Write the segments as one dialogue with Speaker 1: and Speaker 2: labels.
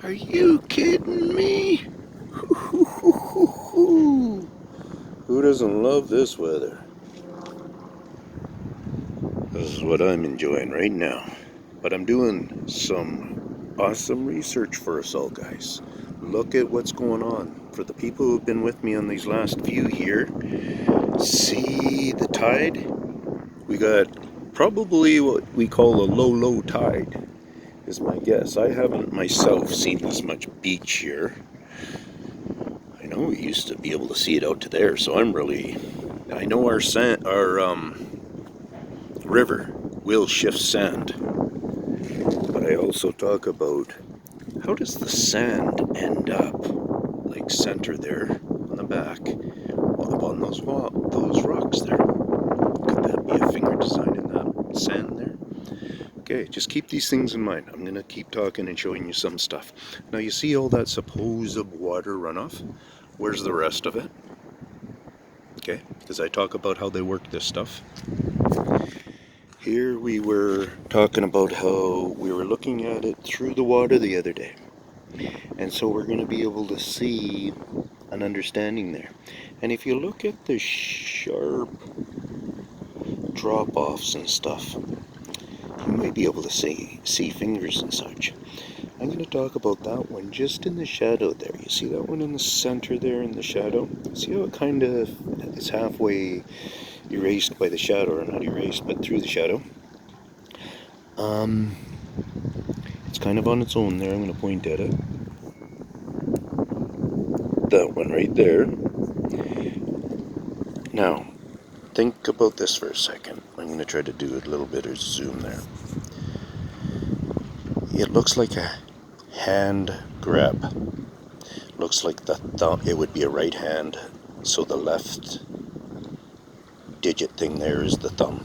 Speaker 1: Are you kidding me? Who doesn't love this weather? This is what I'm enjoying right now. But I'm doing some awesome research for us all, guys. Look at what's going on. For the people who've been with me on these last few here, see the tide? We got probably what we call a low tide, is my guess. I haven't myself seen this much beach here. I know we used to be able to see it out to there, so I know our river will shift sand, but I also talk about how does the sand end up like center there on the back up on those rocks there. Could that be a finger design in that sand there? Okay, just keep these things in mind. I'm gonna keep talking and showing you some stuff. Now you see all that supposed water runoff? Where's the rest of it? Okay, because I talk about how they work this stuff. Here we were talking about how we were looking at it through the water the other day. And so we're going to be able to see an understanding there. And if you look at the sharp drop-offs and stuff, you might be able to see fingers and such. I'm going to talk about that one just in the shadow there. You see that one in the center there in the shadow? See how it kind of is halfway erased by the shadow, or not erased, but through the shadow. It's kind of on its own there. I'm going to point at it. That one right there. Now, think about this for a second. I'm going to try to do a little bit of zoom there. It looks like a hand grab. Looks like the thumb. It would be a right hand, so the left digit thing there is the thumb.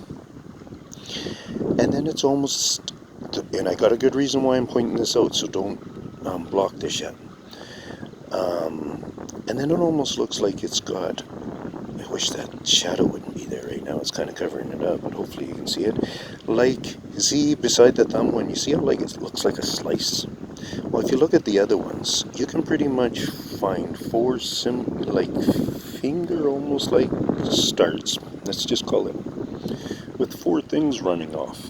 Speaker 1: And then it's almost, and I got a good reason why I'm pointing this out, so don't block this yet. And then it almost looks like it's got, I wish that shadow wouldn't be there right now, it's kind of covering it up, but hopefully you can see it. Like, see beside the thumb one, you see how like it looks like a slice? Well, if you look at the other ones, you can pretty much find four like finger almost like starts, let's just call it, with four things running off,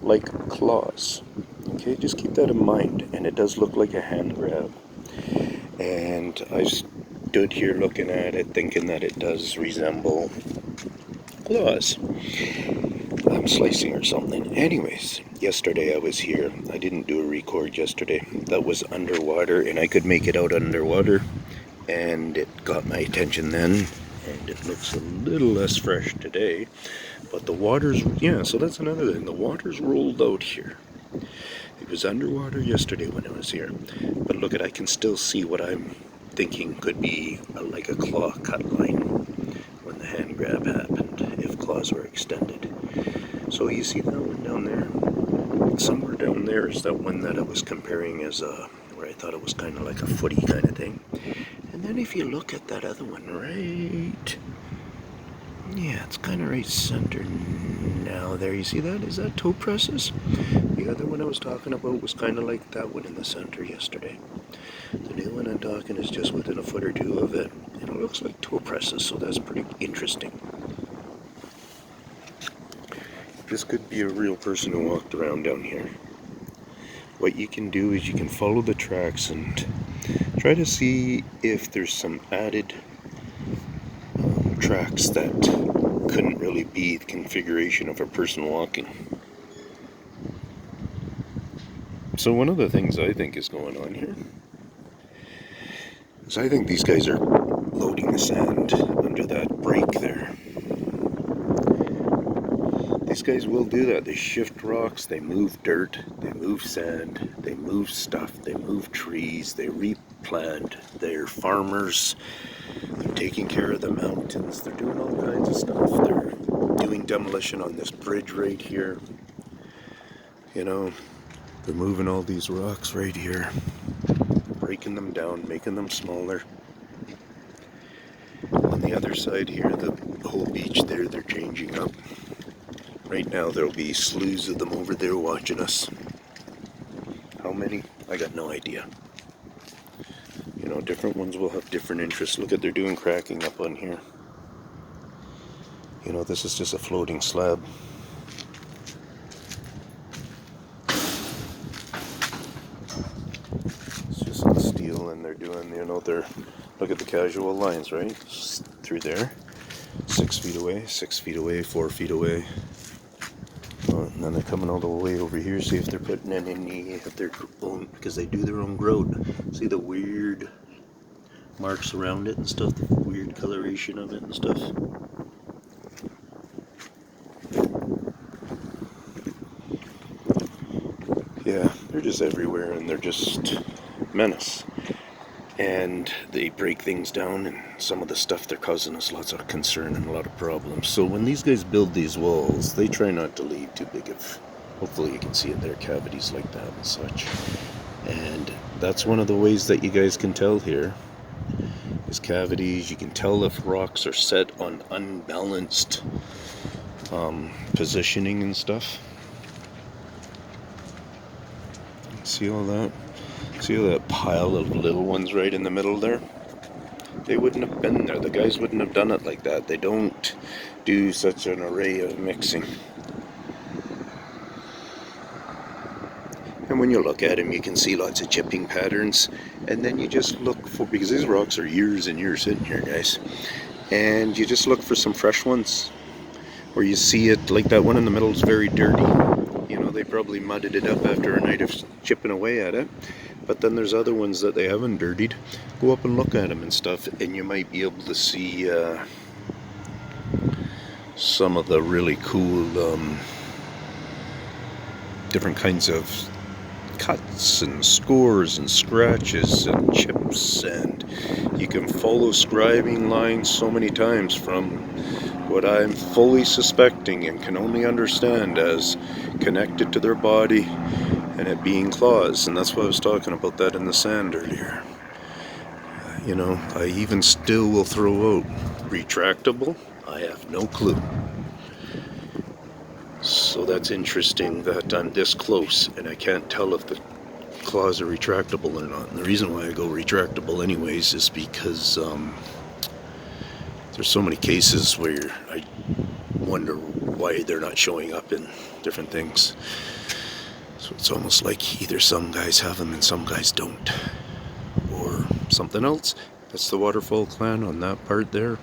Speaker 1: like claws. Okay, just keep that in mind, and it does look like a hand grab. And I stood here looking at it, thinking that it does resemble claws. I'm slicing or something. Anyways, yesterday I was here. I didn't do a record yesterday. That was underwater, and I could make it out underwater, and it got my attention then. And it looks a little less fresh today, but the water's, yeah, so that's another thing. The water's rolled out here. It was underwater yesterday when I was here, but look at, I can still see what I'm thinking could be like a claw cut line when the hand grab happened, if claws were extended. So you see that one down there? Somewhere down there is that one that I was comparing as where I thought it was kind of like a footy kind of thing. And then if you look at that other one right, yeah, it's kind of right center now there. You see that? Is that toe presses? The other one I was talking about was kind of like that one in the center yesterday. The new one I'm talking is just within a foot or two of it, and it looks like toe presses, so that's pretty interesting. This could be a real person who walked around down here. What you can do is you can follow the tracks and try to see if there's some added tracks that couldn't really be the configuration of a person walking. So one of the things I think is going on here is I think these guys are loading the sand under that break there. These guys will do that. They shift rocks, they move dirt, they move sand, they move stuff, they move trees, they replant. They're farmers, they're taking care of the mountains, they're doing all kinds of stuff. They're doing demolition on this bridge right here. You know, they're moving all these rocks right here, breaking them down, making them smaller. On the other side here, the whole beach there, they're changing up. Right now there'll be slews of them over there watching us. How many? I got no idea. You know, different ones will have different interests. Look at they're doing cracking up on here. You know, this is just a floating slab. It's just some steel, and they're doing, you know, look at the casual lines, right? Through there. 6 feet away, 6 feet away, 4 feet away. And then they're coming all the way over here, see if they're putting in any of their own, because they do their own growth. See the weird marks around it and stuff, the weird coloration of it and stuff. Yeah, they're just everywhere, and they're just menace. And they break things down, and some of the stuff they're causing us lots of concern and a lot of problems. So when these guys build these walls, they try not to leave too big of, hopefully you can see in there, cavities like that and such. And that's one of the ways that you guys can tell here, is cavities. You can tell if rocks are set on unbalanced positioning and stuff. See all that? See all that pile of little ones right in the middle there? They wouldn't have been there. The guys wouldn't have done it like that. They don't do such an array of mixing. And when you look at them, you can see lots of chipping patterns. And then you just look for, because these rocks are years and years sitting here, guys. And you just look for some fresh ones. Where you see it, like that one in the middle is very dirty. You know, they probably mudded it up after a night of chipping away at it. But then there's other ones that they haven't dirtied. Go up and look at them and stuff, and you might be able to see some of the really cool different kinds of cuts and scores and scratches and chips, and you can follow scribing lines so many times from what I'm fully suspecting and can only understand as connected to their body and it being claws. And that's why I was talking about that in the sand earlier. You know, I even still will throw out retractable. I have no clue. So that's interesting that I'm this close and I can't tell if the claws are retractable or not. And the reason why I go retractable anyways is because there's so many cases where I wonder why they're not showing up in different things. So it's almost like either some guys have them and some guys don't. Or something else. That's the Waterfall Clan on that part there.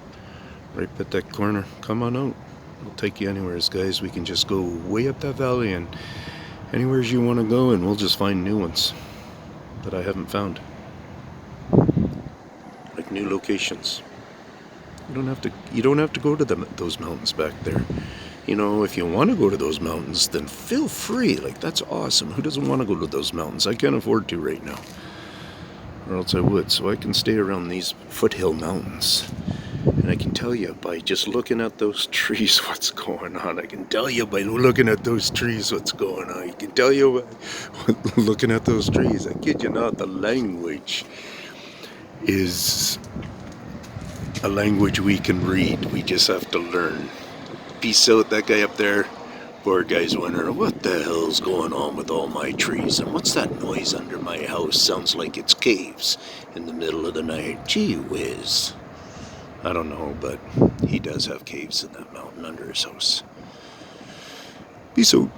Speaker 1: Right at that corner. Come on out. We'll take you anywheres, guys. We can just go way up that valley and anywheres you want to go, and we'll just find new ones that I haven't found. Like new locations. You don't have to go to those mountains back there. You know, if you want to go to those mountains, then feel free. Like, that's awesome. Who doesn't want to go to those mountains? I can't afford to right now. Or else I would. So I can stay around these foothill mountains. And I can tell you by just looking at those trees what's going on. I can tell you by looking at those trees what's going on. I can tell you by looking at those trees. I kid you not, the language is a language we can read. We just have to learn. Peace out, that guy up there. Poor guy's wondering, what the hell's going on with all my trees? And what's that noise under my house? Sounds like it's caves in the middle of the night. Gee whiz. I don't know, but he does have caves in that mountain under his house. Peace out.